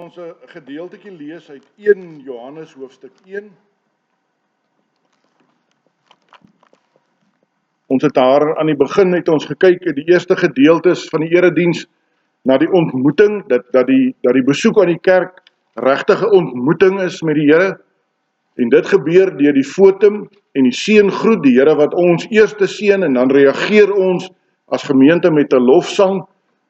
ons 'n gedeeltjie lees uit 1 Johannes hoofstuk 1. Ons het daar aan die begin het ons gekyk in die eerste gedeeltes van die erediens na die ontmoeting, dat die besoek aan die kerk regtige ontmoeting is met die Here. En dit gebeur deur die fotum en die seëngroet, die Here wat ons eerste seën, en dan reageer ons as gemeente met 'n lofsang,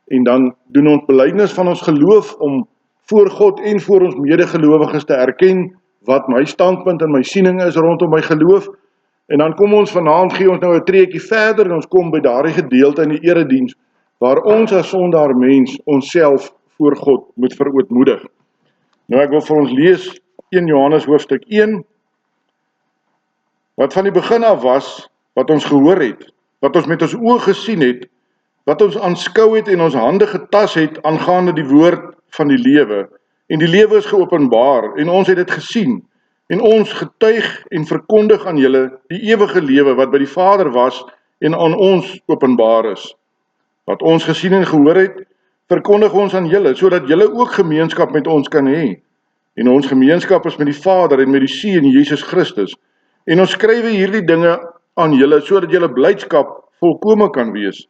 en dan doen ons belydenis van ons geloof om voor God en voor ons medegelowiges te erken wat my standpunt en my siening is rondom my geloof. En dan kom ons vanaand, gee ons nou 'n treetjie verder en ons kom by daardie gedeelte in die erediens waar ons as sondaar mens onsself voor God moet verootmoedig. Nou ek wil vir ons lees 1 Johannes hoofstuk 1, wat van die begin af was, wat ons gehoor het, wat ons met ons oë gesien het, wat ons aanskou het en ons hande getas het aangaande die woord van die lewe. En die lewe is geopenbaar en ons het dit gesien en ons getuig en verkondig aan julle die ewige lewe wat by die Vader was en aan ons openbaar is. Wat ons gesien en gehoor het, verkondig ons aan julle, sodat julle ook gemeenskap met ons kan hê. En ons gemeenskap is met die Vader en met die Seun Jesus Christus. En ons skrywe hierdie dinge aan julle, sodat julle blydskap volkome kan wees.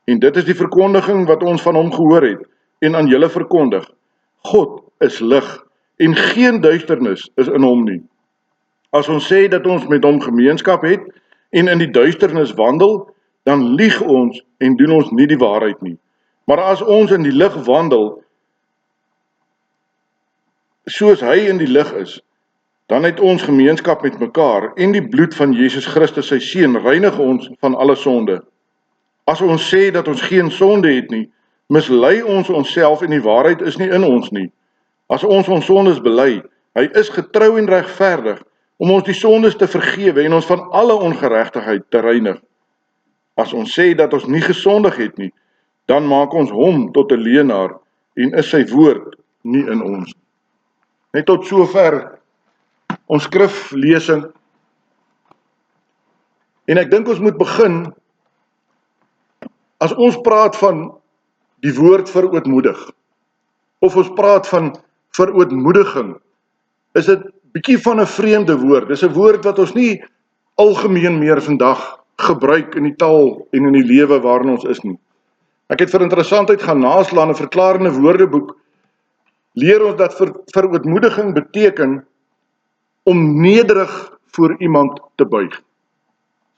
En dit is die verkondiging wat ons van hom gehoor het, en aan julle verkondig. God is lig, en geen duisternis is in hom nie. As ons sê dat ons met hom gemeenskap het, en in die duisternis wandel, dan lieg ons en doen ons nie die waarheid nie. Maar as ons in die lig wandel, soos hy in die lig is, dan het ons gemeenskap met mekaar, en die bloed van Jesus Christus sy Seun reinig ons van alle sonde. As ons sê dat ons geen sonde het nie, mislei ons onsself en die waarheid is nie in ons nie. As ons sondes bely, hy is getrou en regverdig om ons die sondes te vergewe en ons van alle ongeregtigheid te reinig. As ons sê dat ons nie gesondig het nie, dan maak ons hom tot 'n leienaar en is sy woord nie in ons. Net tot sover ons skriflesing. En ek dink ons moet begin, as ons praat van die woord verootmoedig, of ons praat van verootmoediging, is dit bietjie van 'n vreemde woord. Dis 'n woord wat ons nie algemeen meer vandag gebruik in die taal en in die lewe waarin ons is nie. Ek het vir interessantheid gaan naslaan 'n verklarende woordeboek, leer ons dat verootmoediging beteken om nederig voor iemand te buig.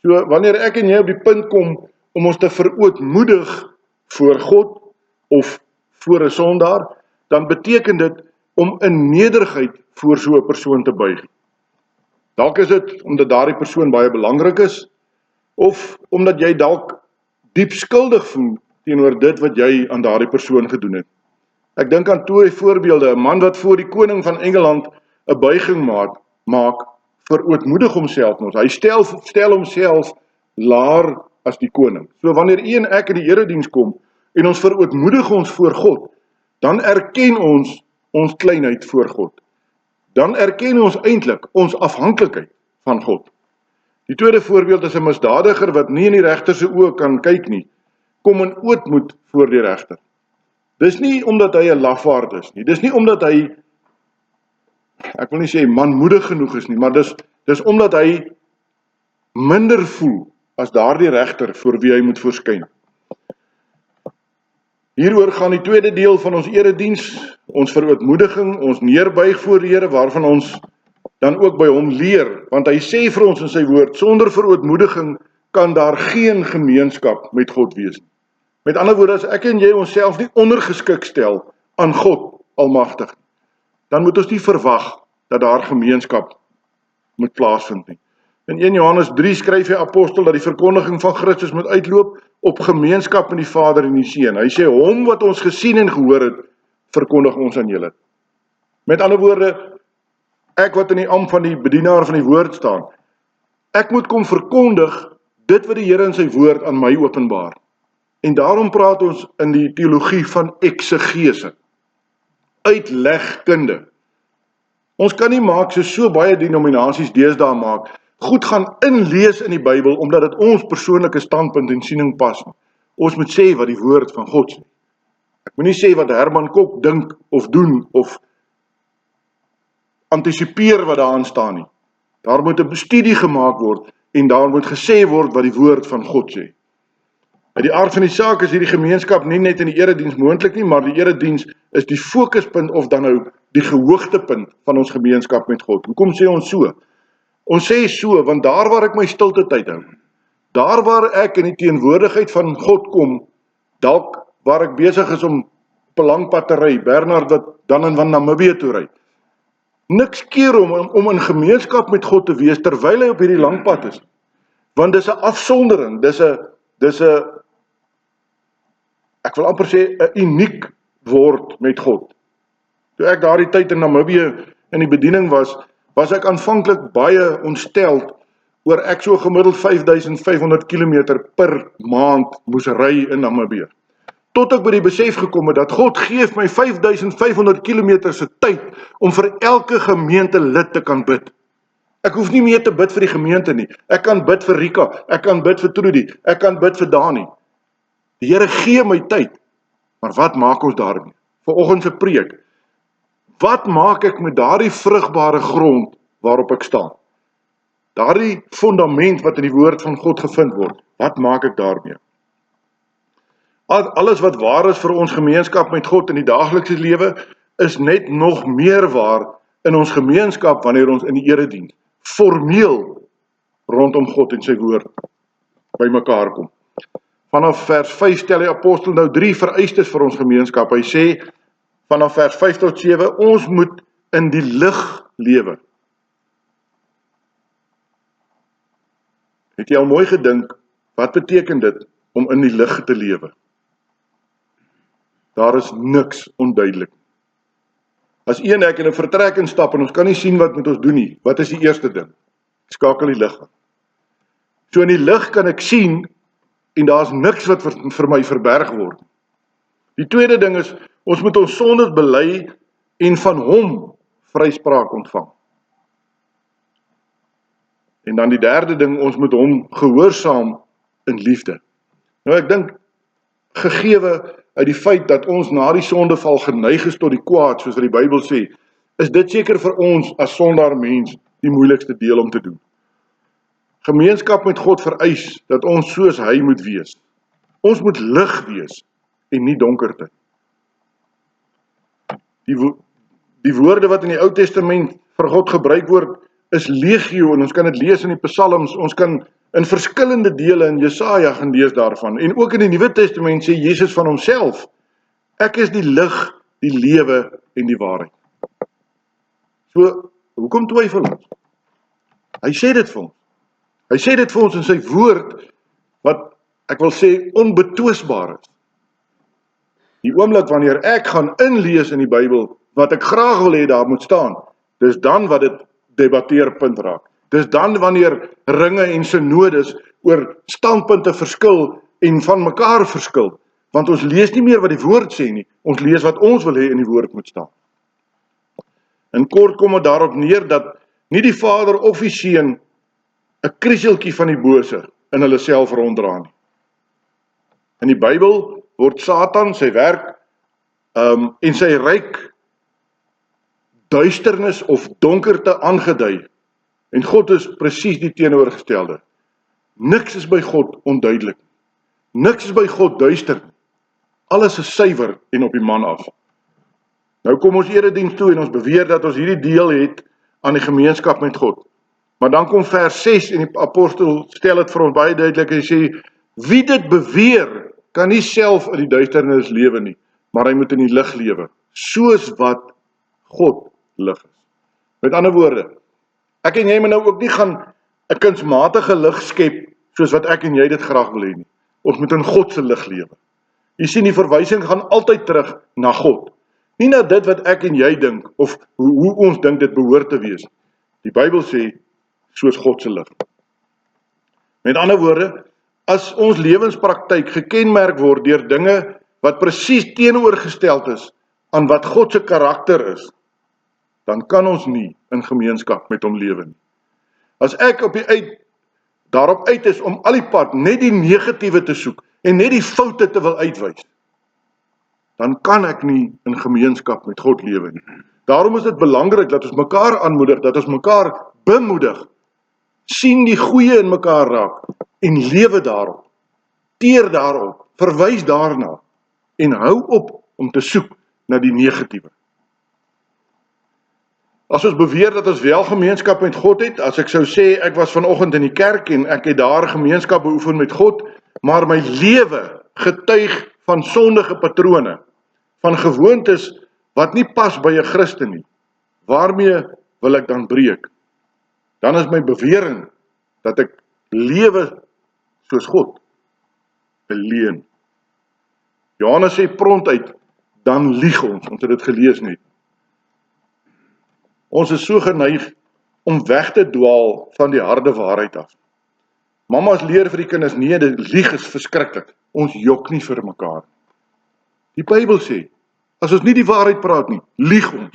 So wanneer ek en jy op die punt kom om ons te verootmoedig voor God of voor 'n sondaar, dan beteken dit om in nederigheid voor so 'n persoon te buig. Dalk is dit omdat daardie persoon baie belangrik is, of omdat jy dalk diep skuldig voel teenoor dit wat jy aan daardie persoon gedoen het. Ek dink aan 2 voorbeelde. 'n Man wat voor die koning van Engeland 'n buiging maak, verootmoedig homself mos. Hy stel homself laer as die koning. So wanneer u en ek in die erediens kom en ons verootmoedig ons voor God, dan erken ons kleinheid voor God. Dan erken ons eintlik ons afhanklikheid van God. Die tweede voorbeeld is 'n misdadiger wat nie in die regter se oë kan kyk nie, kom in ootmoed voor die regter. Dis nie omdat hy 'n lafaard is nie, dis nie omdat hy, ek wil nie sê manmoedig genoeg is nie, maar dis omdat hy minder voel as daardie regter voor wie hy moet verskyn. Hieroor gaan die tweede deel van ons erediens, ons verootmoediging, ons neerbuig voor die Here, waarvan ons dan ook by hom leer, want hy sê vir ons in sy woord, sonder verootmoediging kan daar geen gemeenskap met God wees nie. Met ander woorde, as ek en jy onsself nie ondergeskik stel aan God almagtig, dan moet ons nie verwag dat daar gemeenskap moet plaasvind nie. In 1 Johannes 3 skryf hy apostel dat die verkondiging van Christus moet uitloop op gemeenskap met die Vader en die Seun. Hy sê, hom wat ons gesien en gehoor het, verkondig ons aan julle. Met ander woorde, ek wat in die ampt van die bedienaar van die woord staan, ek moet kom verkondig dit wat die Here in sy woord aan my openbaar. En daarom praat ons in die teologie van eksegese, uitlegkunde. Ons kan nie maak so baie denominasies deesdae maak, goed gaan inlees in die Bybel, omdat dit ons persoonlike standpunt en siening pas. Ons moet sê wat die woord van God sê. Ek moet nie sê wat Herman Kok dink of doen of antisipeer wat daarin staan nie. Daar moet 'n studie gemaak word en daar moet gesê word wat die woord van God sê. Uit die aard van die saak is hierdie gemeenskap nie net in die erediens moontlik nie, maar die erediens is die fokuspunt of dan nou die gehoogtepunt van ons gemeenskap met God. Hoekom sê ons so? Ons sê so, want daar waar ek my stilte tyd hou, daar waar ek in die teenwoordigheid van God kom, dalk waar ek besig is om op 'n lang pad te ry, Bernard wat dan en van Namibië toe ry. Niks keer om in gemeenskap met God te wees terwyl hy op hierdie lang pad is. Want dis 'n afsondering, dis 'n ek wil amper sê 'n uniek word met God. Toe ek daardie tyd in Namibië in die bediening was ek aanvanklik baie ontsteld oor ek so gemiddeld 5500 km per maand moes ry in Namibië. Tot ek by die besef gekom het dat God gee my 5500 km se tyd om vir elke gemeente lid te kan bid. Ek hoef nie meer te bid vir die gemeente nie. Ek kan bid vir Rika, ek kan bid vir Trudy, ek kan bid vir Dani. Die Here gee my tyd. Maar wat maak ons daarmee? Vanoggend se preek. Wat maak ek met daardie vrugbare grond waarop ek staan? Daardie fundament wat in die woord van God gevind word. Wat maak ek daarmee? Alles wat waar is vir ons gemeenskap met God in die daaglikse lewe, is net nog meer waar in ons gemeenskap wanneer ons in die erediens formeel rondom God en sy woord by mekaar kom. Vanaf vers 5 stel die apostel nou 3 vereistes vir ons gemeenskap. Hy sê vanaf vers 5 tot 7, ons moet in die lig lewe. Het jy al mooi gedink, wat beteken dit om in die lig te lewe? Daar is niks onduidelik. As ek in 'n vertrek instap en ons kan nie sien wat met ons doen nie, wat is die eerste ding? Skakel die lig aan. So in die lig kan ek sien en daar's niks wat vir my verberg word. Die tweede ding is, ons moet ons sondes bely en van hom vryspraak ontvang. En dan die derde ding, ons moet hom gehoorsaam in liefde. Nou ek dink, gegewe uit die feit dat ons na die sondeval geneig is tot die kwaad, soos wat die Bybel sê, is dit seker vir ons as sondaar mens die moeilikste deel om te doen. Gemeenskap met God vereis dat ons soos hy moet wees. Ons moet lig wees en nie donkerte. Die woorde wat in die Ou Testament vir God gebruik word, is legio, en ons kan dit lees in die Psalms, ons kan in verskillende dele in Jesaja gaan lees daarvan, en ook in die Nuwe Testament sê Jesus van homself, ek is die lig, die lewe en die waarheid. So, hoekom twyfel ons? Hy sê dit vir ons. Hy sê dit vir ons in sy woord, wat ek wil sê onbetwisbaar is. Die oomblik wanneer ek gaan inlees in die Bybel, wat ek graag wil hê daar moet staan, dis dan wat dit debatteerpunt raak. Dis dan wanneer ringe en synodes oor standpunte verskil en van mekaar verskil, want ons lees nie meer wat die woord sê nie, ons lees wat ons wil hê in die woord moet staan. In kort kom dit daarop neer dat nie die Vader of die Seun 'n krieseltjie van die bose in hulle self ronddra nie. In die Bybel word Satan, sy werk en sy ryk duisternis of donkerte aangedui. En God is presies die teenoorgestelde. Niks is by God onduidelik. Niks is by God duister. Alles is suiwer en op die man af. Nou kom ons erediens toe en ons beweer dat ons hierdie deel het aan die gemeenskap met God. Maar dan kom vers 6 en die apostel stel dit vir ons baie duidelik. Hy sê, wie dit beweer, kan nie self in die duisternis lewe nie, maar hy moet in die lig lewe, soos wat God lig is. Met ander woorde, ek en jy moet nou ook nie gaan 'n kunsmatige lig skep, soos wat ek en jy dit graag wil hê nie. Ons moet in God se lig lewe. Jy sien, die verwysing gaan altyd terug na God. Nie na dit wat ek en jy dink, of hoe ons dink dit behoort te wees. Die Bybel sê, soos God se lig. Met ander woorde, as ons lewenspraktyk gekenmerk word deur dinge wat presies teenoorgesteld is aan wat God se karakter is, dan kan ons nie in gemeenskap met hom lewe nie. As ek daarop uit is om al die pad net die negatiewe te soek en net die foute te wil uitwys, dan kan ek nie in gemeenskap met God lewe nie. Daarom is dit belangrik dat ons mekaar aanmoedig, dat ons mekaar bemoedig, sien die goeie in mekaar raak en lewe daarop, teer daarop, verwys daarna en hou op om te soek na die negatiewe. As ons beweer dat ons wel gemeenskap met God het, as ek sou sê ek was vanoggend in die kerk en ek het daar gemeenskap beoefen met God, maar my lewe getuig van sondige patrone, van gewoontes wat nie pas by 'n Christen nie, waarmee wil ek dan breek? Dan is my bewering dat ek lewe soos God, 'n leuen. Johannes sê prontuit, dan lieg ons het dit gelees net. Ons is so geneig om weg te dwaal van die harde waarheid af. Mamas leer vir die kinders, nee, die lieg is verskriklik. Ons jok nie vir mekaar. Die Bybel sê, as ons nie die waarheid praat nie, lieg ons.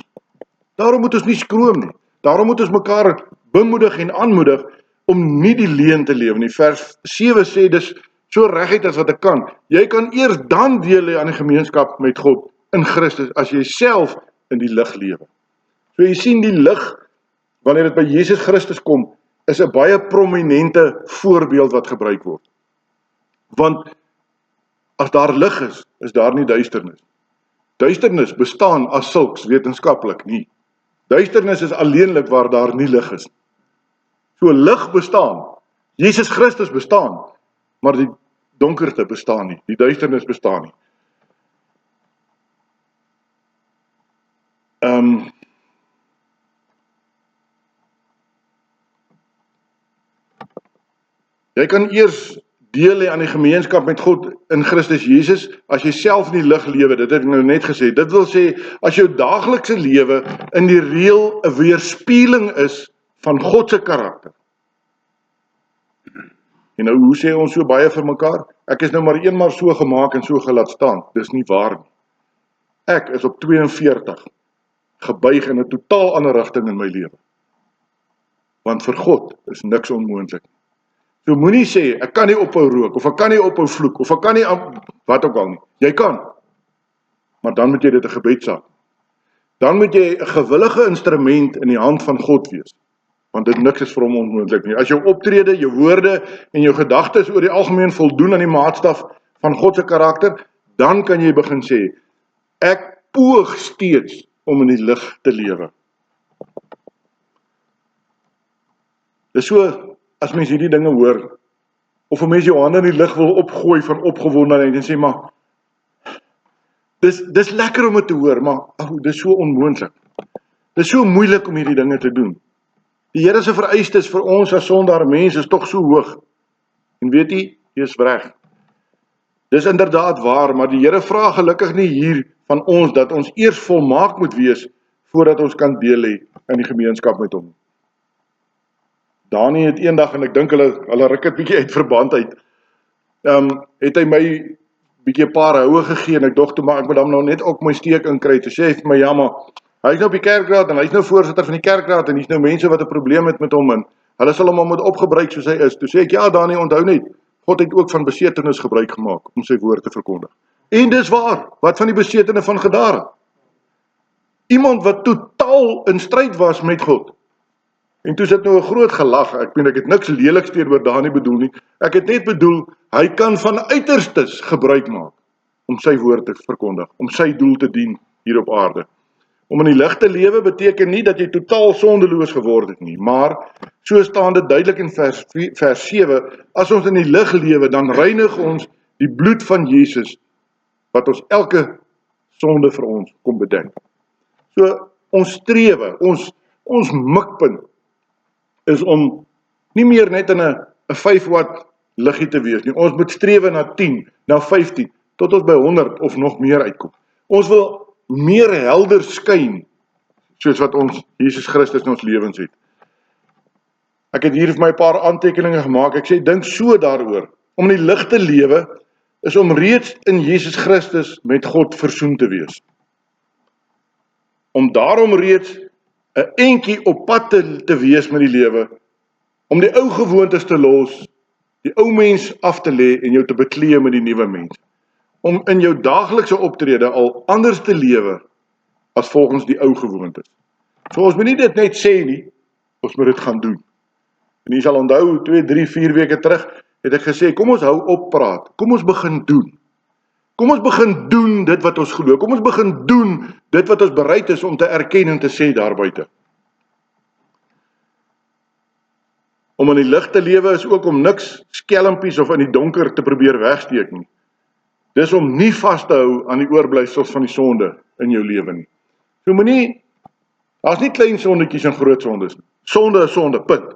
Daarom moet ons nie skroom nie. Daarom moet ons mekaar bemoedig en aanmoedig om nie die leuen te lewe nie. Vers 7 sê, dis so reguit as wat ek kan. Jy kan eers dan deel hê aan die gemeenskap met God in Christus, as jy self in die lig lewe. So jy sien die lig, wanneer dit by Jesus Christus kom, is 'n baie prominente voorbeeld wat gebruik word. Want as daar lig is daar nie duisternis. Duisternis bestaan as sulks wetenskaplik nie. Duisternis is alleenlik waar daar nie lig is. So lig bestaan, Jesus Christus bestaan, maar die donkerte bestaan nie, die duisternis bestaan nie. Jy kan eers deel hê aan die gemeenskap met God in Christus Jesus, as jy self in die lig lewe, dit het ek nou net gesê, dit wil sê, as jou daaglikse lewe in die reël 'n weerspieëling is van God se karakter. En nou, hoe sê ons so baie vir mekaar? Ek is nou maar eenmaal so gemaak en so gelaat staan, dis nie waar nie. Ek is op 42, gebuig in 'n totaal ander rigting in my lewe. Want vir God is niks onmoontlik. So moenie sê, ek kan nie ophou rook, of ek kan nie ophou vloek, of ek kan nie, wat ook al nie. Jy kan. Maar dan moet jy dit 'n gebedsaak. Dan moet jy 'n gewillige instrument in die hand van God wees. Want dit niks is vir hom onmoontlik nie. As jou optrede, jou woorde en jou gedagtes oor die algemeen voldoen aan die maatstaf van God se karakter, dan kan jy begin sê, ek poog steeds om in die lig te lewe. Dis so, as mens hierdie dinge hoor, of 'n mens jou hande in die lug wil opgooi van opgewondenheid en sê, maar dis lekker om dit te hoor, maar dis so onmoontlik. Dis so moeilik om hierdie dinge te doen. Die Here se vereistes vir ons as sondaar mens is tog so hoog. En weet jy is reg. Dis inderdaad waar, maar die Here vra gelukkig nie hier van ons dat ons eers volmaak moet wees voordat ons kan deel hê in die gemeenskap met hom. Dani het eendag, en ek dink hulle ruk dit bietjie uit verband uit, het hy my bietjie 'n paar houe gegee, en ek dog toe, maar ek moet hom nou net ook my steek inkry, toe sê hy vir my, ja, maar hy is nou op die kerkraad, en hy is nou voorsitter van die kerkraad, en hy is nou mense wat 'n probleem het met hom, en hulle sal hom moet opgebruik soos hy is. Toe sê ek, ja Dani, onthou net, God het ook van besetenis gebruik gemaak, om sy woord te verkondig. En dis waar, wat van die besetene van Gadara? Iemand wat totaal in stryd was met God. En toe sit nou 'n groot gelag, ek het niks leliks teenoor Dani bedoel nie, ek het net bedoel, hy kan van uiterstes gebruik maak, om sy woord te verkondig, om sy doel te dien hier op aarde. Om in die lig te lewe beteken nie dat jy totaal sondeloos geword het nie, maar so staan dit duidelik in vers 7, as ons in die lig lewe, dan reinig ons die bloed van Jesus, wat ons elke sonde vir ons kom bedek. So ons strewe, ons mikpunt is om nie meer net in 'n 5 watt liggie te wees nie. Ons moet strewe na 10, na 15, tot ons by 100 of nog meer uitkom. Ons wil meer helder skyn, soos wat ons Jesus Christus in ons lewens het. Ek het hier vir my 'n paar aantekeninge gemaak, ek sê, dink so daaroor, om in die lig te lewe, is om reeds in Jesus Christus met God versoen te wees. Om daarom reeds 'n entjie op pad te wees met die lewe, om die ou gewoontes te los, die ou mens af te lê en jou te bekleë met die nuwe mens. om in jou daaglikse optrede al anders te lewe as volgens die ou gewoontes. So ons moet nie dit net sê nie, ons moet dit gaan doen. En jy sal onthou, 2, 3, 4 weke terug, het ek gesê, kom ons hou op praat, kom ons begin doen. Kom ons begin doen dit wat ons glo, kom ons begin doen dit wat ons bereid is om te erken en te sê daar buite. Om in die lig te lewe is ook om niks skelmpies of in die donker te probeer wegsteek nie. Dis om nie vas te hou aan die oorblyfsels van die sonde in jou lewe nie. So moenie, daar's nie klein sondetjies en groot sondes nie. Sonde is sonde, punt.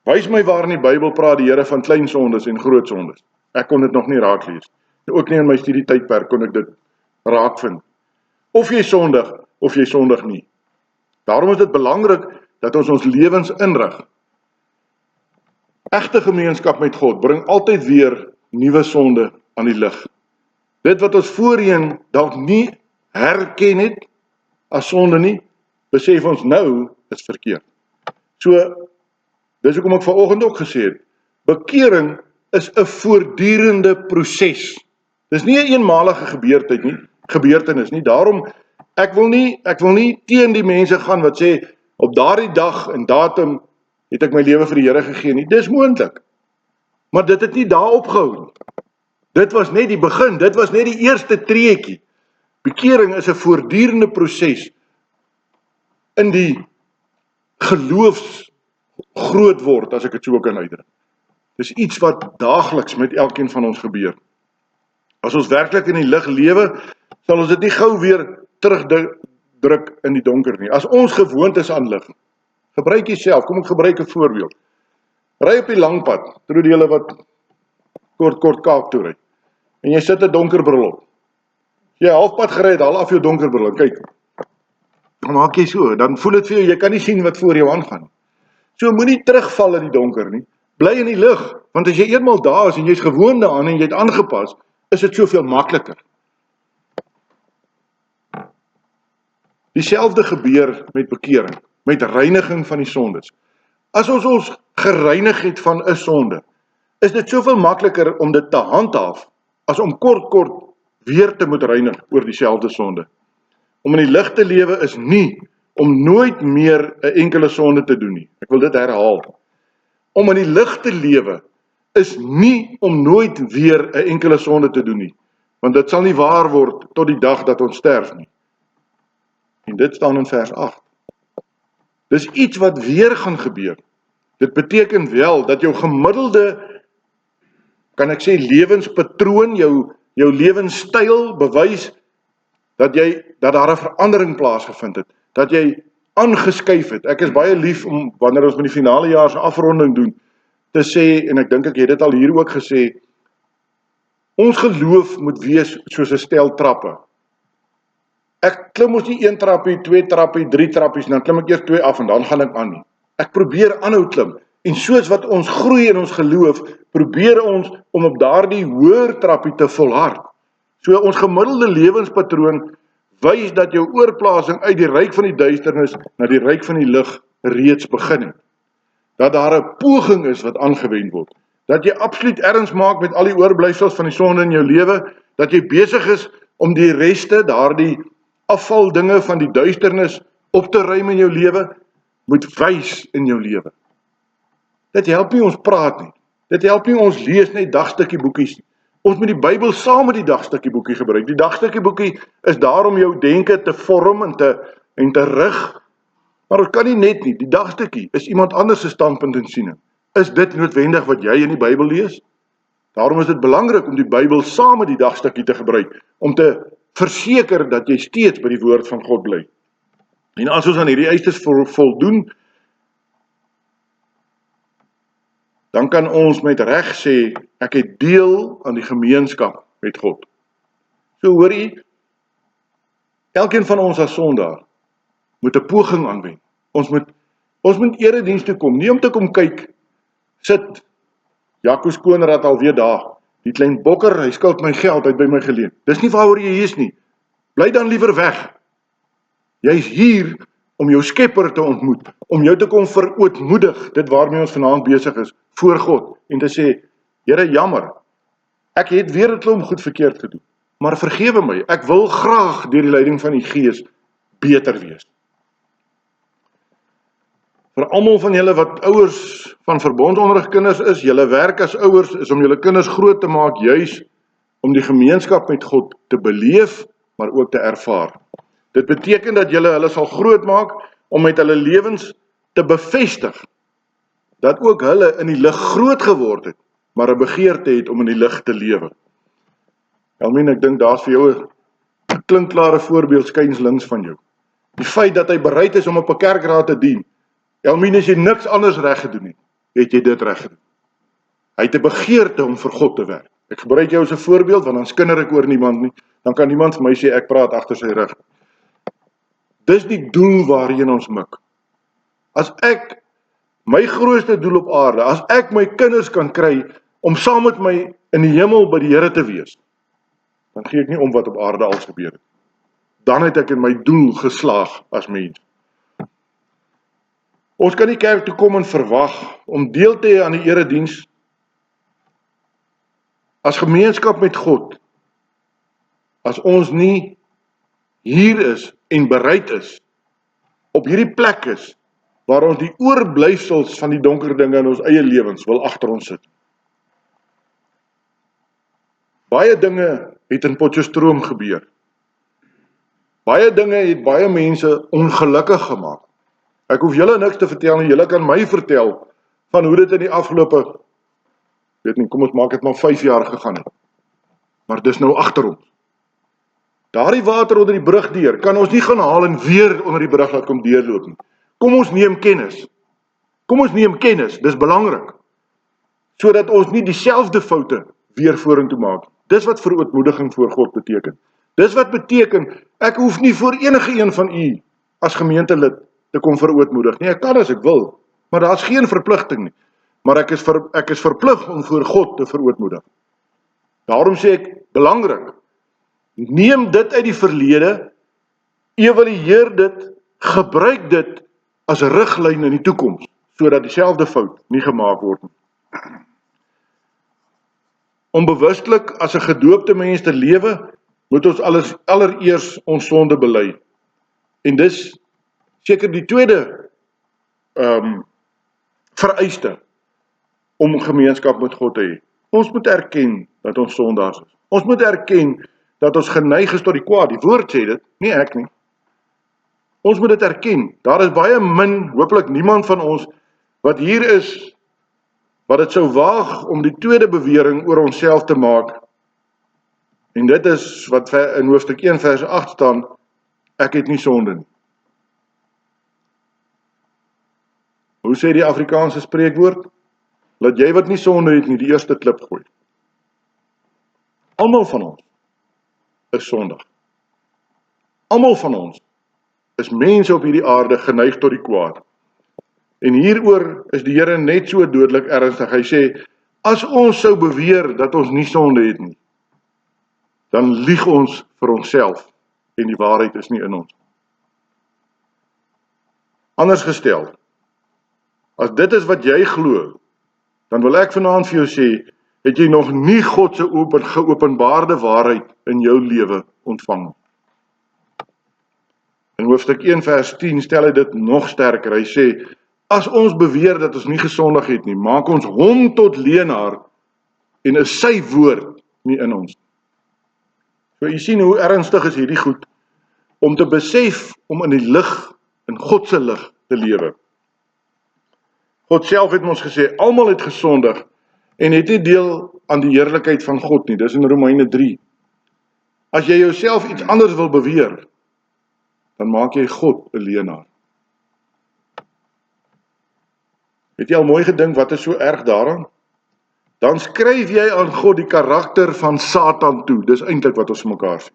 Wys my waar in die Bybel praat die Here van klein sondes en groot sondes. Ek kon dit nog nie raak lees. Ook nie in my studietydperk kon ek dit raak vind. Of jy sondig nie. Daarom is dit belangrik dat ons lewens inrig. Egte gemeenskap met God bring altyd weer nuwe sonde aan die lig. Dit wat ons voorheen dalk nie herken het as sonde nie, besef ons nou is verkeerd. So, dis hoekom ek vanoggend ook gesê het, bekering is 'n voortdurende proses. Dis nie 'n eenmalige gebeurtenis nie. Daarom ek wil nie teen die mense gaan wat sê op daardie dag en datum het ek my lewe vir die Here gegee nie. Dis moontlik. Maar dit het nie daar opgehou nie. Dit was net die begin, dit was net die eerste treetjie. Bekering is 'n voortdurende proses in die geloofs groot word, as ek dit so kan uitdruk. Dis iets wat daagliks met elkeen van ons gebeur. As ons werklik in die lig lewe, sal ons dit nie gou weer terugdruk in die donker nie. As ons gewoontes aan lig, gebruik jouself, kom ek gebruik 'n voorbeeld. Ry op die lang pad, terwyl die julle wat kort Kaap toe ry, en jy sit 'n donkerbril op. Jy halfpad gery het, haal af jou donkerbril en kyk. Dan maak jy so, dan voel dit vir jou, jy kan nie sien wat voor jou aangaan. So moenie terugval in die donker nie. Bly in die lig, want as jy eenmaal daar is en jy's gewoond daaraan en jy het aangepas, is dit soveel makliker. Dieselfde gebeur met bekering, met reiniging van die sondes. As ons gereinig het van 'n sonde, is dit soveel makliker om dit te handhaaf, as om kort weer te moet reinig oor dieselfde sonde. Om in die lig te lewe is nie om nooit meer 'n enkele sonde te doen nie. Ek wil dit herhaal. Om in die lig te lewe is nie om nooit weer 'n enkele sonde te doen nie, want dit sal nie waar word tot die dag dat ons sterf nie. En dit staan in vers 8. Dis iets wat weer gaan gebeur. Dit beteken wel dat jou gemiddelde, kan ek sê, lewenspatroon, jou lewenstyl bewys dat daar 'n verandering plaasgevind het, dat jy aangeskuif het. Ek is baie lief om, wanneer ons met die finale jaar se afronding doen, te sê, en ek dink ek het dit al hier ook gesê, ons geloof moet wees soos 'n stel trappe. Ek klim ons nie 1 trappie, 2 trappie, 3 trappies, dan klim ek eers 2 af en dan gaan ek aan nie. Ek probeer aanhou klim. En soos wat ons groei in ons geloof, probeer ons om op daardie hoër trappie te volhard. So ons gemiddelde lewenspatroon wys dat jou oorplasing uit die ryk van die duisternis na die ryk van die lig reeds begin het. Dat daar 'n poging is wat aangewend word. Dat jy absoluut erns maak met al die oorblyfsels van die sonde in jou lewe, dat jy besig is om die reste, daardie afvaldinge van die duisternis op te ruim in jou lewe, moet wys in jou lewe. Dit help nie ons praat nie. Dit help nie ons lees net dagstukkie boekies nie. Ons moet die Bybel saam met die dagstukkie boekie gebruik. Die dagstukkie boekie is daar om jou denke te vorm en te rig. Maar ons kan nie net nie. Die dagstukkie is iemand anders se standpunt en siening. Is dit noodwendig wat jy in die Bybel lees? Daarom is dit belangrik om die Bybel saam met die dagstukkie te gebruik, om te verseker dat jy steeds by die woord van God bly. En as ons aan hierdie eistes voldoen, dan kan ons met reg sê, ek het deel aan die gemeenskap met God. So hoor jy, elkeen van ons as sondaar moet 'n poging aanwend. Ons moet erediens toe kom, nie om te kom kyk, sit, Jaco Skoonraad alweer daar, die klein bokker, hy skuld my geld, hy het by my geleen. Dis nie waaroor jy hier is nie. Bly dan liewer weg. Jy is hier om jou Skepper te ontmoet, om jou te kom verootmoedig, dit waarmee ons vanaand besig is, voor God, en te sê, Here, jammer, Ek het weer 'n klomp goed verkeerd gedoen, maar vergewe my, ek wil graag deur die leiding van die Gees beter wees. Vir almal van julle wat ouers van verbondsonderrigkinders is, julle werk as ouers is om julle kinders groot te maak, juis om die gemeenskap met God te beleef, maar ook te ervaar. Dit beteken dat julle hulle sal groot maak om met hulle lewens te bevestig dat ook hulle in die lig groot geword het, maar 'n begeerte het om in die lig te lewe. Elmien, ek dink daar's vir jou 'n klinkklare voorbeeld skuins links van jou. Die feit dat hy bereid is om op 'n kerkraad te dien. Elmien, as jy niks anders reg gedoen het, het jy dit reg gedoen. Hy het 'n begeerte om vir God te werk. Ek gebruik jou as 'n voorbeeld, want dan skinder ek oor niemand nie. Dan kan niemand vir my sê ek praat agter sy rug. Dis die doel waarheen ons mik. As ek my grootste doel op aarde, as ek my kinders kan kry om saam met my in die hemel by die Here te wees, dan gee ek nie om wat op aarde als gebeur het. Dan het ek in my doel geslaag as mens. Ons kan nie kerk toe kom en verwag om deel te hê aan die erediens as gemeenskap met God, as ons nie hier is en bereid is, op hierdie plek is, waar ons die oorblyfsels van die donker dinge in ons eie lewens wil agter ons sit. Baie dinge het in Potchefstroom gebeur. Baie dinge het baie mense ongelukkig gemaak. Ek hoef julle niks te vertel nie, julle kan my vertel van hoe dit in die afgelope, weet nie, kom ons maak dit maar 5 jaar gegaan het. Maar dis nou agter ons. Daardie water onder die brug deur, kan ons nie gaan haal en weer onder die brug laat kom deurloop nie. Kom ons neem kennis. Kom ons neem kennis, dis belangrik. Sodat ons nie dieselfde foute weer vorentoe maak. Dis wat verootmoediging voor God beteken. Dis wat beteken, ek hoef nie voor enige een van u as gemeentelid te kom verootmoedig nie. Ek kan as ek wil, maar daar's geen verpligting nie. Maar ek is verplig om voor God te verootmoedig. Daarom sê ek, belangrik, neem dit uit die verlede, evalueer dit, gebruik dit as 'n riglyn in die toekoms, sodat dieselfde fout nie gemaak word nie. Om bewustelik as 'n gedoopte mens te lewe, moet ons allereers ons sonde bely. En dis seker die tweede vereiste om gemeenskap met God te hê. Ons moet erken dat ons sondaars is. Ons moet erken dat ons geneig is tot die kwaad. Die woord sê dit, nie ek nie. Ons moet dit erken. Daar is baie min, hopelik niemand van ons, wat hier is, wat dit sou waag om die tweede bewering oor onsself te maak. En dit is wat in hoofstuk 1 vers 8 staan, ek het nie sonde nie. Hoe sê die Afrikaanse spreekwoord? Laat jy wat nie sonde het nie, die eerste klip gooi. Almal van ons is sondig. Almal van ons is mense op hierdie aarde geneig tot die kwaad. En hieroor is die Here net so dodelik ernstig. Hy sê, as ons sou beweer dat ons nie sonde het nie, dan lieg ons vir onsself en die waarheid is nie in ons. Anders gestel, as dit is wat jy glo, dan wil ek vanaand vir jou sê, het jy nog nie God se geopenbaarde waarheid in jou lewe ontvang. In hoofstuk 1 vers 10 stel hy dit nog sterker. Hy sê, as ons beweer dat ons nie gesondig het nie, maak ons hom tot leenaar en is sy woord nie in ons. So jy sien hoe ernstig is hierdie goed, om te besef om in die lig, in God se lig te lewe. God self het ons gesê, almal het gesondig en het nie deel aan die heerlikheid van God nie. Dis in Romeine 3. As jy jouself iets anders wil beweer, dan maak jy God 'n leenaar. Het jy al mooi gedink, wat is so erg daaraan? Dan skryf jy aan God die karakter van Satan toe. Dis eintlik wat ons mekaar sê.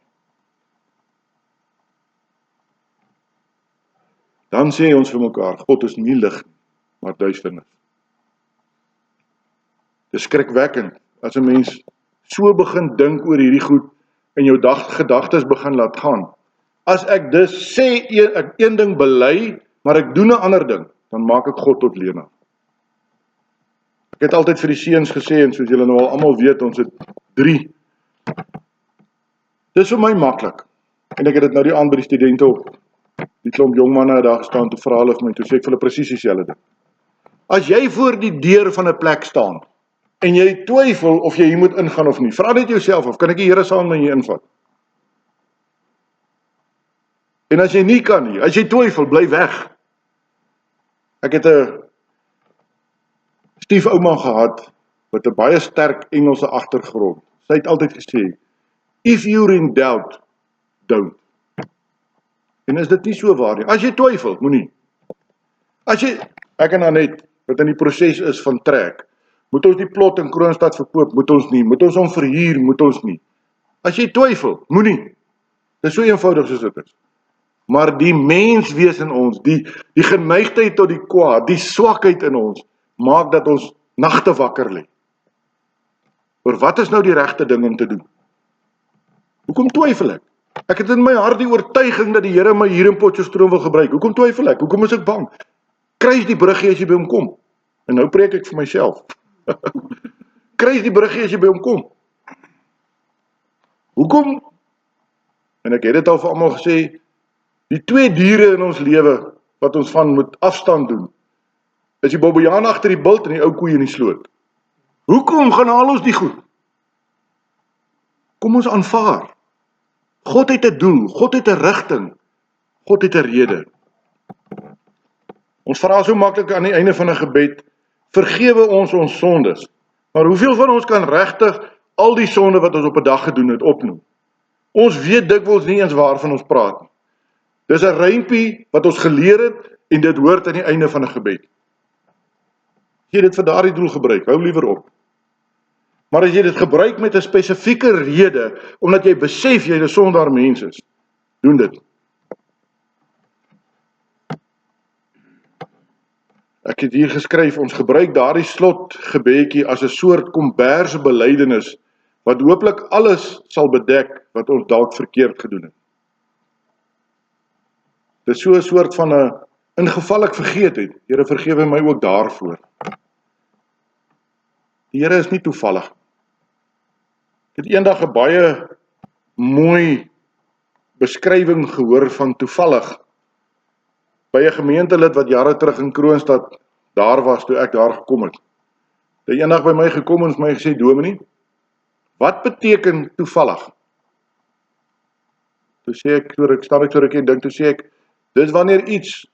Dan sê ons vir mekaar, God is nie lig nie, maar duisternis. Dis skrikwekkend, as 'n mens so begin dink oor hierdie goed, en jou gedagtes begin laat gaan. As ek dus sê, ek een ding bely, maar ek doen 'n ander ding, dan maak ek God tot leenaar. Ek het altyd vir die seuns gesê, en soos julle nou al almal weet, ons het 3. Dis vir my maklik. En ek het dit nou die aand by die studente op. Die klomp jong manne het daar gestaan, toe vra hulle vir my, toe sê ek vir hulle presies dieselfde ding. As jy voor die deur van 'n plek staan, en jy twyfel of jy hier moet ingaan of nie, vra net jouself of kan ek die Here saam met my hier invat? En as jy nie kan nie, as jy twyfel, bly weg. Ek het 'n stiefouma gehad met 'n baie sterk Engelse agtergrond. Sy het altyd gesê, if you're in doubt, don't. En is dit nie so waar nie? As jy twyfel, moenie. Ek en Anet, wat in die proses is van trek, moet ons die plot in Kroonstad verkoop, moet ons nie, moet ons hom verhuur, moet ons nie. As jy twyfel, moenie. Dit is so eenvoudig soos dit is. Maar die menswees in ons, die geneigtheid tot die kwaad, die swakheid in ons, maak dat ons nagte wakker lê. Maar wat is nou die regte ding om te doen? Hoekom twyfel ek? Ek het in my hart die oortuiging dat die Here my hier in Potchefstroom wil gebruik. Hoekom twyfel ek? Hoekom is ek bang? Kruis die bruggie as jy by hom kom. En nou preek ek vir myself. Kruis die bruggie as jy by hom kom. Hoekom? En ek het dit al vir almal gesê, die 2 diere in ons lewe wat ons van moet afstand doen, is die bobbejaan agter die bult en die ou koei in die sloot. Hoekom gaan al ons die goed? Kom ons aanvaar. God het 'n doel, God het 'n rigting, God het 'n rede. Ons vra so maklik aan die einde van 'n gebed, vergewe ons sondes. Maar hoeveel van ons kan regtig al die sonde wat ons op 'n dag gedoen het opnoem? Ons weet dikwels nie eens waarvan ons praat nie. Dis 'n rympie wat ons geleer het en dit hoort aan die einde van 'n gebed. As jy dit vir daardie doel gebruik, hou liewer op. Maar as jy dit gebruik met 'n spesifieke rede, omdat jy besef jy 'n sondaar mens is, doen dit. Ek het hier geskryf, ons gebruik daardie slotgebedjie as 'n soort komberse belydenis, wat hooplik alles sal bedek wat ons dalk verkeerd gedoen het. Dit is so 'n soort van 'n ingeval ek vergeet het, Here vergewe my ook daarvoor. Die Here is nie toevallig. Ek het eendag 'n baie mooi beskrywing gehoor van toevallig by 'n gemeentelid wat jare terug in Kroonstad daar was toe ek daar gekom het. Hy het eendag by my gekom en vir my gesê, Dominee, wat beteken toevallig? Toe sê ek, ek staan ek so rukkie en dink, toe sê ek, dis wanneer iets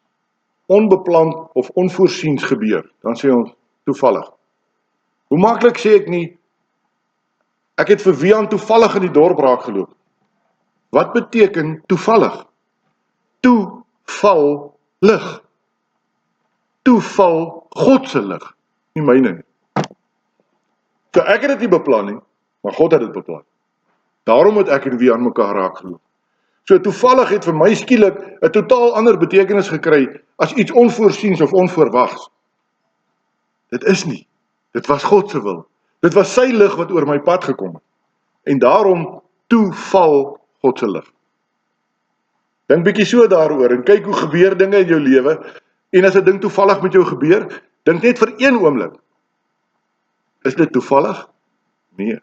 onbeplan of onvoorsiens gebeur, dan sê ons toevallig. Hoe maklik sê ek nie, ek het vir Wian toevallig in die dorp raak geloop. Wat beteken toevallig? Toeval lig. Toeval God se lig, nie myne nie. So ek het dit nie beplan nie, maar God het dit beplan. Daarom het ek en Wian mekaar raak geloop. So toevallig het vir my skielik 'n totaal ander betekenis gekry as iets onvoorsiens of onverwags. Dit is nie. Dit was God se wil. Dit was sy lig wat oor my pad gekom het. En daarom toeval God se lig. Dink bietjie so daaroor en kyk hoe gebeur dinge in jou lewe. En as 'n ding toevallig met jou gebeur, dink net vir een oomblik. Is dit toevallig? Nee.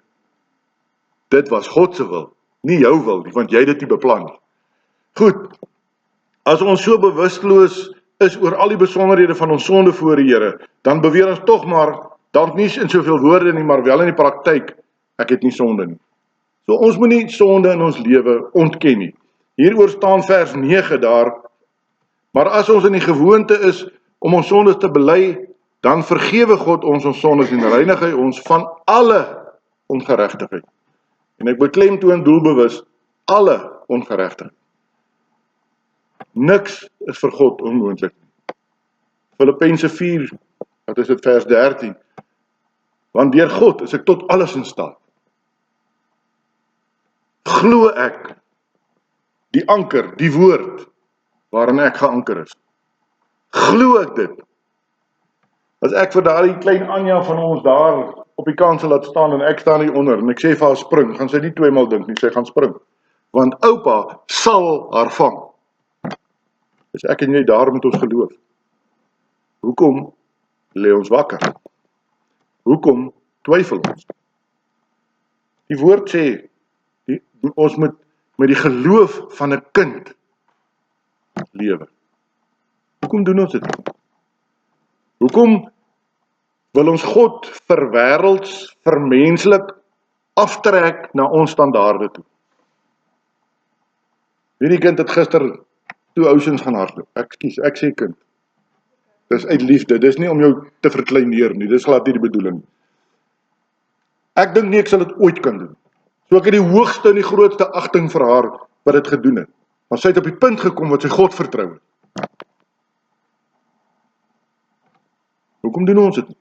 Dit was God se wil, nie jou wil nie, want jy het dit nie beplan nie. Goed. As ons so bewusteloos is oor al die besonderhede van ons sonde voor die Here, dan beweer ons tog maar, dalk nie in soveel woorde nie, maar wel in die praktyk, ek het nie sonde nie. So ons moet nie sonde in ons lewe ontken nie. Hieroor staan vers 9 daar, maar as ons in die gewoonte is om ons sondes te bely, dan vergewe God ons sondes en reinig hy ons van alle ongeregtigheid. En ek beklemtoon doelbewus, alle ongeregtigheid. Niks is vir God onmoontlik. Filippense 4, wat is dit vers 13? Want deur God is ek tot alles in staat. Glo ek die anker, die woord waarin ek geanker is. Glo ek dit. As ek vir daardie klein Anja van ons daar op die kansel laat staan en ek staan hier onder en ek sê vir haar spring, gaan sy nie tweemaal dink nie, sy gaan spring. Want oupa sal haar vang. Dis ek en jy daar met ons geloof. Hoekom lê ons wakker? Hoekom twyfel ons? Die woord sê, ons moet met die geloof van 'n kind lewe. Hoekom doen ons dit? Hoekom wil ons God verwêrelds, vermenslik aftrek na ons standaarde toe? Hierdie kind het gister 2 Oceans gaan hardloop. Ek sê kind. Dis uit liefde, dis nie om jou te verkleineer nie, dis glad nie die bedoeling. Ek dink nie ek sal dit ooit kan doen. So ek het die hoogste en die grootste agting vir haar wat dit gedoen het. Maar sy het op die punt gekom wat sy God vertrou het. Hoekom doen ons dit nie?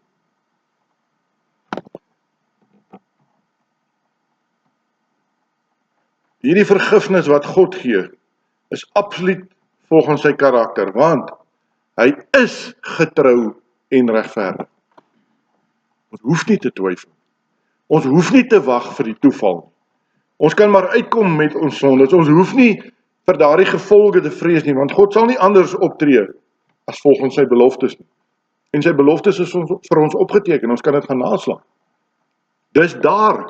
Hierdie vergifnis wat God gee, is absoluut volgens sy karakter, want hy is getrou en regverdig. Ons hoef nie te twyfel. Ons hoef nie te wag vir die toeval. Ons kan maar uitkom met ons sondes. Ons hoef nie vir daardie gevolge te vrees nie, want God sal nie anders optree as volgens sy beloftes nie. En sy beloftes is vir ons opgeteken, ons kan dit gaan naslaan. Dis daar.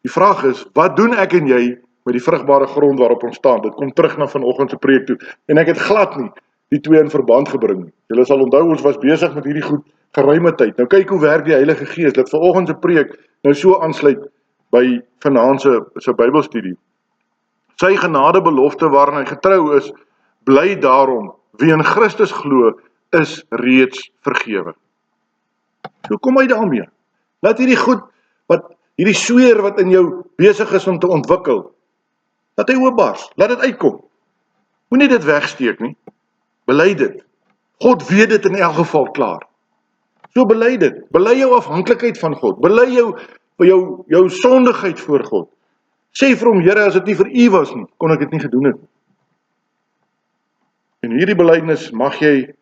Die vraag is, wat doen ek en jy met die vrugbare grond waarop ons staan? Dit kom terug na vanoggend se preek toe. En ek het glad nie die twee in verband gebring nie. Julle sal onthou, ons was besig met hierdie goed geruime tyd. Nou kyk hoe werk die Heilige Gees, dat vanoggend se preek nou so aansluit by vanaand se Bybelstudie. Sy genadebelofte waarin hy getrou is, bly daarom, wie in Christus glo, is reeds vergewe. So kom hy daarmee. Laat hierdie goed, hierdie sweer wat in jou besig is om te ontwikkel, laat hy oopbars, laat dit uitkom. Moenie dit wegsteek nie. Bely dit. God weet dit in elk geval klaar. So bely dit. Bely jou afhanklikheid van God. Bely jou sondigheid voor God. Sê vir hom, Here, as dit nie vir U was nie, kon ek dit nie gedoen het. En hierdie belydenis mag jy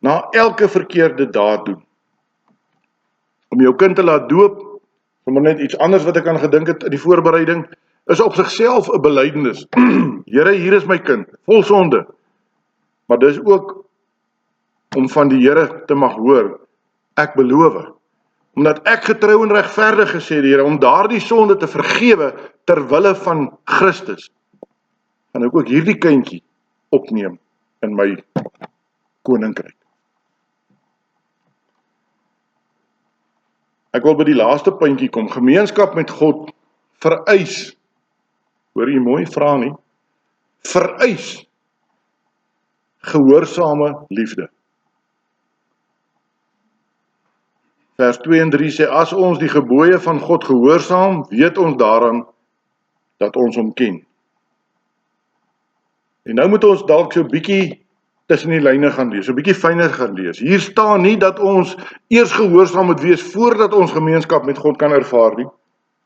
na elke verkeerde daad doen. Om jou kind te laat doop, sommer net iets anders wat ek aan gedink het in die voorbereiding, is op sigself 'n belydenis. Here, hier is my kind, vol sonde. Maar dis ook om van die Here te mag hoor, ek beloof, omdat ek getrou en regverdig gesê die Here, om daardie sonde te vergewe ter wille van Christus, gaan ek ook hierdie kindjie opneem in my koninkryk. Ek wil by die laaste puntjie kom. Gemeenskap met God vereis, hoor jy mooi, vra nie, vereis gehoorsame liefde. Vers 2 en 3 sê, as ons die gebooie van God gehoorsaam, weet ons daaraan dat ons hom ken. En nou moet ons dalk so bietjie tussen die lyne gaan lees, so bietjie fyner gaan lees. Hier staan nie dat ons eers gehoorsaam moet wees voordat ons gemeenskap met God kan ervaar nie.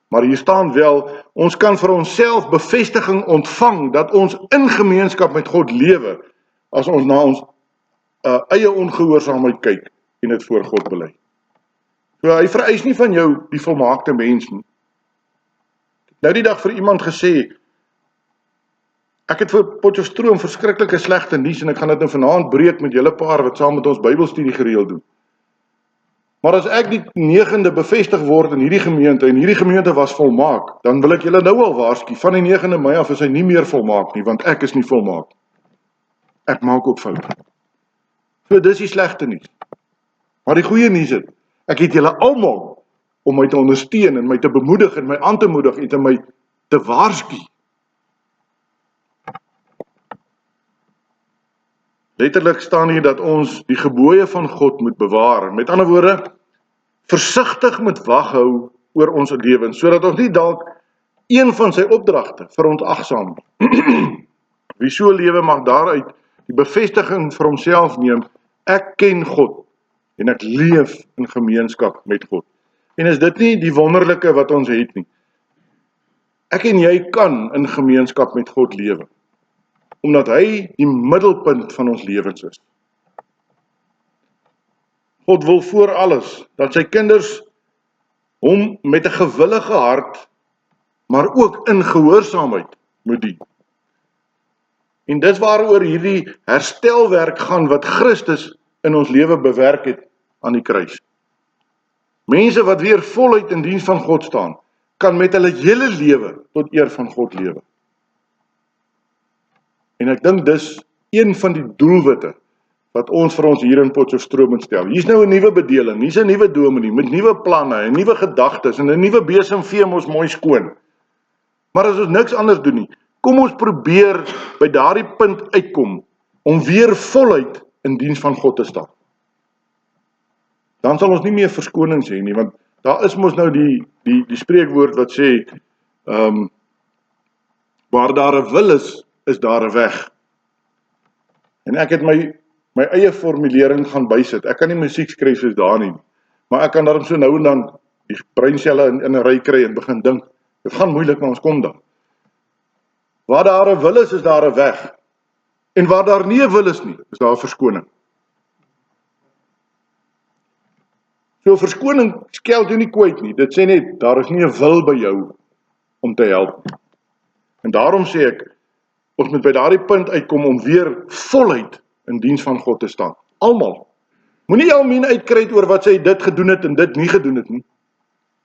Maar hier staan wel, ons kan vir onsself bevestiging ontvang dat ons in gemeenskap met God lewe, as ons na ons eie ongehoorsaamheid kyk en dit voor God bely. So hy vereis nie van jou die volmaakte mens nie. Nou die dag vir iemand gesê, ek het vir Potchefstroom verskriklike slegte nuus en ek gaan dit nou vanaand breek met julle paar wat saam met ons Bybelstudie gereeld doen. Maar as ek die 9de bevestig word in hierdie gemeente, en hierdie gemeente was volmaak, dan wil ek julle nou al waarsku, van die 9de Mei af is hy nie meer volmaak nie, want ek is nie volmaak. Ek maak ook foute. So dis die slegte nuus. Maar die goeie nuus is, ek het julle almal om my te ondersteun en my te bemoedig en my aan te moedig en my te waarsku. Letterlik staan hier dat ons die gebooie van God moet bewaar. Met ander woorde, versigtig moet wag hou oor ons lewens, sodat ons nie dalk een van sy opdragte verontagsaam nie. Wie so lewe mag daaruit die bevestiging vir homself neem, ek ken God en ek leef in gemeenskap met God. En is dit nie die wonderlike wat ons het nie? Ek en jy kan in gemeenskap met God lewe, omdat hy die middelpunt van ons lewens is. God wil voor alles dat sy kinders hom met 'n gewillige hart, maar ook in gehoorsaamheid moet dien. En dis waaroor hierdie herstelwerk gaan wat Christus in ons lewe bewerk het aan die kruis. Mense wat weer voluit in diens van God staan, kan met hulle hele lewe tot eer van God lewe. En ek dink dis een van die doelwitte wat ons vir ons hier in Potchefstroom stel. Hier's nou 'n nuwe bedeling, hier's 'n nuwe dominee met nuwe planne en nuwe gedagtes en 'n nuwe besemvee ons mooi skoon. Maar as ons niks anders doen nie, kom ons probeer by daardie punt uitkom om weer voluit in diens van God te staan. Dan sal ons nie meer verskonings hê nie, want daar is mos nou die spreekwoord wat sê, waar daar 'n wil is daar 'n weg. En ek het my eie formulering gaan bysit. Ek kan nie musiek skryf soos daar nie, maar ek kan daarom so nou en dan die breinselle in 'n ry kry en begin dink. Dit gaan moeilik, maar ons kom daar. Waar daar 'n wil is daar 'n weg. En waar daar nie 'n wil is nie, is daar 'n verskoning. So verskoning skel jou nie kwyt nie. Dit sê net, daar is nie 'n wil by jou om te help nie. En daarom sê ek, ons moet by daardie punt uitkom om weer voluit in diens van God te staan. Almal. Moenie Elmien uitkry oor wat sy dit gedoen het en dit nie gedoen het nie.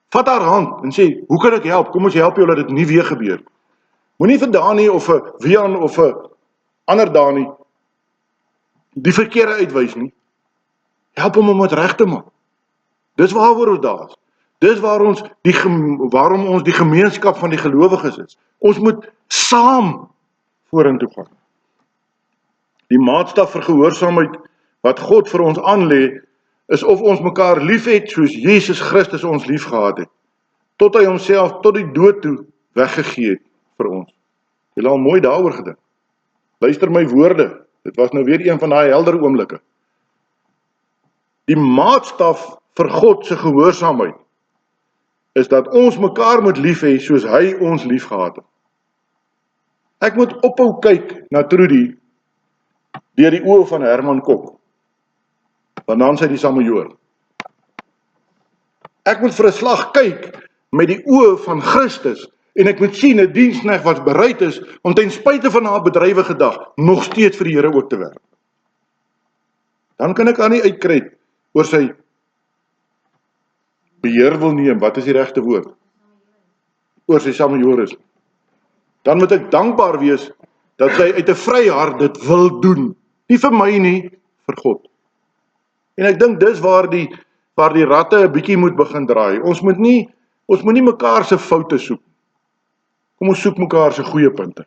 Vat haar hand en sê, hoe kan ek help? Kom ons help jou dat dit nie weer gebeur. Moenie vir Dani of vir Wian of vir ander Dani die verkeerde uitwys nie. Help hom om dit reg te maak. Dis waaroor ons daar is. Dis waarom ons die gemeenskap van die gelowiges is. Ons moet saam vorentoe gaan. Die maatstaf vir gehoorsaamheid wat God vir ons aanlê, is of ons mekaar lief het soos Jesus Christus ons lief gehad het, tot hy homself tot die dood toe weggegee het vir ons. Julle al mooi daaroor gedink. Luister my woorde, dit was nou weer een van daai helder oomblikke. Die maatstaf vir God se gehoorsaamheid is dat ons mekaar moet lief hê soos hy ons lief gehad het. Ek moet ophou kyk na Trudy deur die oë van Herman Kok, want dan sy die Samojoor. Ek moet vir 'n slag kyk met die oë van Christus en ek moet sien 'n diensknegt wat bereid is om ten spyte van haar bedrywige dag nog steeds vir die Here ook te werk. Dan kan ek aan nie uitkry oor sy beheer wil neem, wat is die regte woord? Oor sy Samojoor is. Dan moet ek dankbaar wees dat sy uit 'n vrye hart dit wil doen. Nie vir my nie, vir God. En ek dink dis waar die ratte 'n bietjie moet begin draai. Ons moet nie mekaar se foute soek. Kom ons soek mekaar se goeie punte.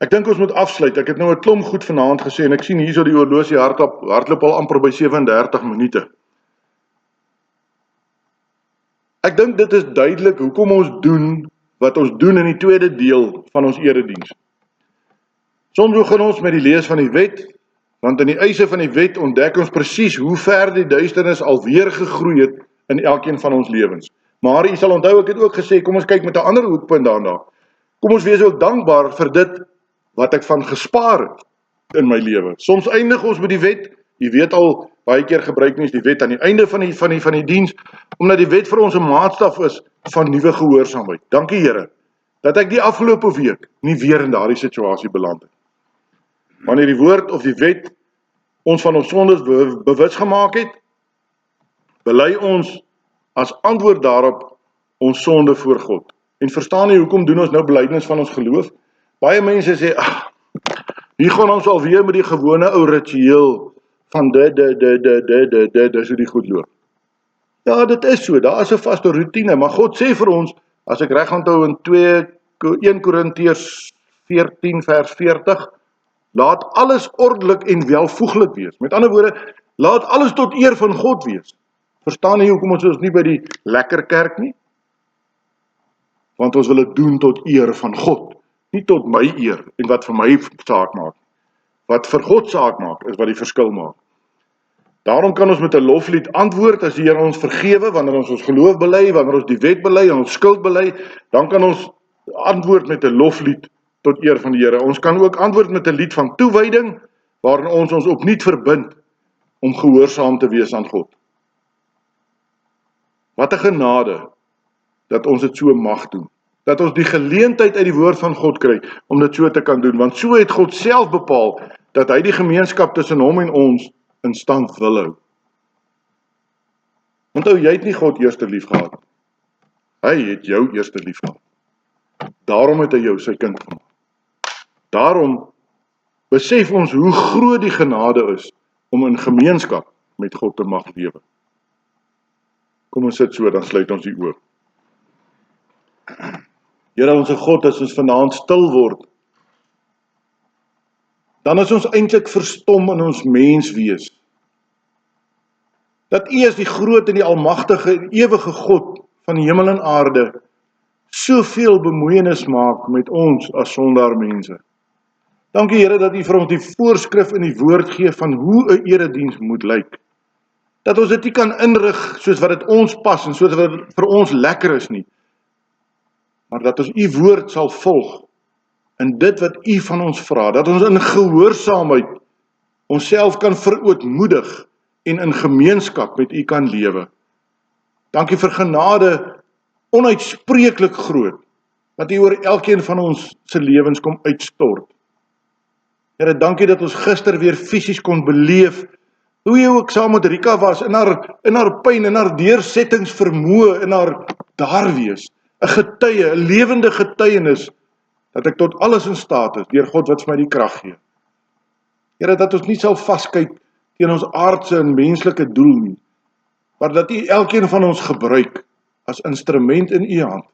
Ek dink ons moet afsluit. Ek het nou 'n klomp goed vanaand gesê en ek sien hierso die horlosie hardloop al amper by 37 minute. Ek dink dit is duidelik hoekom ons doen wat ons doen in die tweede deel van ons erediens. Soms begin ons met die lees van die wet, want in die eise van die wet ontdek ons presies hoe ver die duisternis alweer gegroei het in elkeen van ons lewens. Maar u sal onthou, ek het ook gesê, kom ons kyk met 'n ander hoekpunt daarna. Kom ons wees ook dankbaar vir dit wat ek van gespaar het in my lewe. Soms eindig ons met die wet. Jy weet al, baie keer gebruik mens die wet aan die einde van die diens, omdat die wet vir ons 'n maatstaf is van nuwe gehoorsaamheid. Dankie Here, dat ek die afgelope week nie weer in daardie situasie beland het. Wanneer die woord of die wet ons van ons sondes bewus gemaak het, bely ons as antwoord daarop ons sonde voor God. En verstaan jy hoekom doen ons nou belydenis van ons geloof? Baie mense sê, hier gaan ons alweer met die gewone ou ritueel van dit so die goed loop. Ja, dit is so, daar is 'n vaste roetine, maar God sê vir ons, as ek reg onthou in 1 Korintiërs 14 vers 40, laat alles ordelik en welvoeglik wees. Met ander woorde, laat alles tot eer van God wees. Verstaan jy hoekom ons nie by die lekker kerk nie? Want ons wil dit doen tot eer van God, nie tot my eer en wat vir my saak maak. Wat vir God saak maak, is wat die verskil maak. Daarom kan ons met 'n loflied antwoord as die Here ons vergewe, wanneer ons geloof bely, wanneer ons die wet bely en ons skuld bely, dan kan ons antwoord met 'n loflied tot eer van die Here. Ons kan ook antwoord met 'n lied van toewyding, waarin ons opnuut verbind om gehoorsaam te wees aan God. Wat 'n genade dat ons dit so mag doen. Dat ons die geleentheid uit die woord van God kry om dit so te kan doen, want so het God self bepaal dat hy die gemeenskap tussen hom en ons in stand wil hou. Onthou, jy het nie God eerste lief gehad. Hy het jou eerste lief gehad. Daarom het hy jou sy kind gemaak. Daarom besef ons hoe groot die genade is om in gemeenskap met God te mag lewe. Kom ons sit so, dan sluit ons die oë. Here onse God, as ons vanaand stil word, dan is ons eintlik verstom in ons menswees. Dat U as die groot en die almagtige en ewige God van die hemel en aarde soveel bemoeienis maak met ons as sondaar mense. Dankie Here dat U vir ons die voorskrif in die woord gee van hoe 'n erediens moet lyk. Dat ons dit nie kan inrig soos wat dit ons pas en soos wat dit vir ons lekker is nie. Maar dat ons U woord sal volg in dit wat U van ons vra, dat ons in gehoorsaamheid onsself kan verootmoedig en in gemeenskap met U kan lewe. Dankie vir genade onuitspreeklik groot, wat U oor elkeen van ons se lewens kom uitstort. Here, dankie dat ons gister weer fisies kon beleef hoe jy ook saam met Rika was in haar pyn, in haar deursettingsvermoë, in haar daar wees. 'n getuie, 'n lewende getuienis dat ek tot alles in staat is deur God wat vir my die krag gee. Here, dat ons nie sal vaskyk teen ons aardse en menslike doel nie, maar dat U elkeen van ons gebruik as instrument in U hand.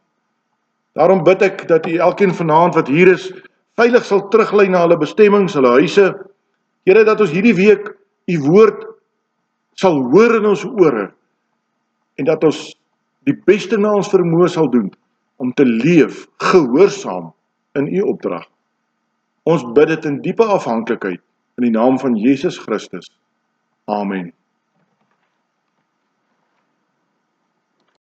Daarom bid ek dat U elkeen vanaand wat hier is, veilig sal teruglei na hulle bestemmings, hulle huise. Here, dat ons hierdie week U woord sal hoor in ons ore en dat ons die beste na ons vermoë sal doen om te leef gehoorsaam in U opdrag. Ons bid dit in diepe afhanklikheid in die naam van Jesus Christus. Amen.